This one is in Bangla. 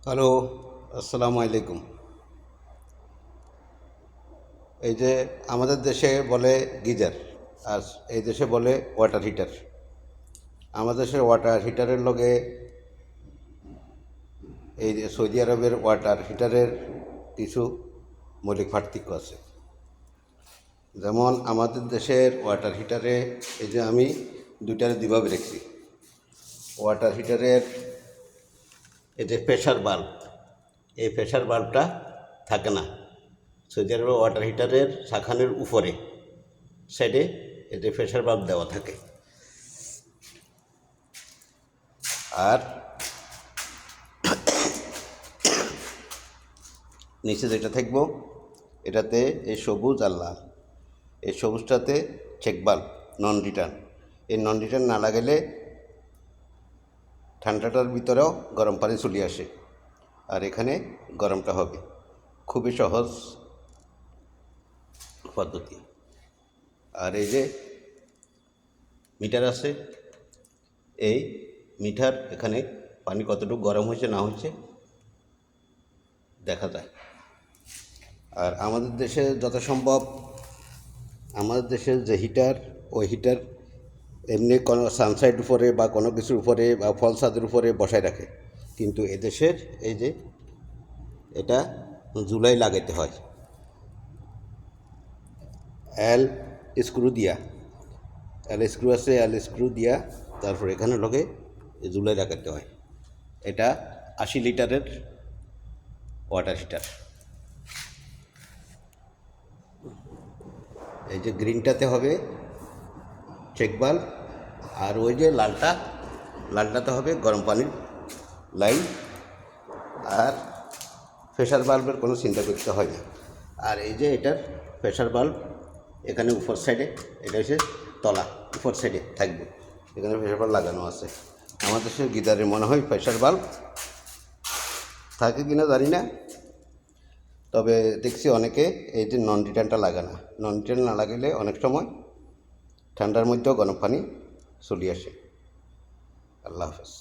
হ্যালো, আসসালামু আলাইকুম। এই যে আমাদের দেশে বলে গিজার, আর এই দেশে বলে ওয়াটার হিটার। আমাদের দেশের ওয়াটার হিটারের লগে এই যে সৌদি আরবের ওয়াটার হিটারের কিছু মৌলিক পার্থক্য আছে। যেমন আমাদের দেশের ওয়াটার হিটারে এই যে আমি দুইটারে দুইভাবে রেখেছি। ওয়াটার হিটারের এই যে প্রেশার বাল্ব, এই প্রেশার বাল্বটা থাকে না। সৌদি আরবের ওয়াটার হিটারের শাখানের উপরে সাইডে এতে প্রেশার বাল্ব দেওয়া থাকে। আর নিচে যেটা থাকব, এটাতে এই সবুজ আর লাল, এই সবুজটাতে চেক বাল্ব, নন রিটার্ন। এই নন রিটার্ন না লাগালে ঠান্ডাটার ভিতরেও গরম পানি চলে আসে, আর এখানে গরমটা হবে। খুবই সহজ পদ্ধতি। আর এই যে মিটার আছে, এই মিটার এখানে পানি কতটুকু গরম হয়েছে না হয়েছে দেখা যায়। আর আমাদের দেশে যত সম্ভব আমাদের দেশের যে হিটার, ওই হিটার এমনি কোনো সানসাইড উপরে বা কোনো কিছুর উপরে বা ফল ছাদের উপরে বসায় রাখে, কিন্তু এদেশের এই যে এটা জুলাই লাগাইতে হয় এল স্ক্রু দিয়া। এল স্ক্রু আছে, এল স্ক্রু দিয়া তারপর এখানে লগে জুলাই লাগাতে হয়। এটা 80 লিটারের ওয়াটার হিটার। এই যে গ্রিনটাতে হবে চেক বাল্ব, আর ওই যে লালটাতে হবে গরম পানির লাইন। আর প্রেশার বাল্বের কোনো চিন্তা করতে হয় না। আর এই যে এটার প্রেশার বাল্ব এখানে উপর সাইডে, এটা হচ্ছে তলা, উপর সাইডে থাকবে, এখানে প্রেশার বাল্ব লাগানো আছে। আমাদের দেশের গিজারে মনে হয় প্রেশার বাল্ব থাকে কিনা জানি না, তবে দেখছি অনেকে এই যে নন রিটার্নটা লাগে না। নন রিটার্ন না লাগালে অনেক সময় ঠান্ডার মধ্যেও গরম পানি চলে আসে। আল্লাহ হাফেজ।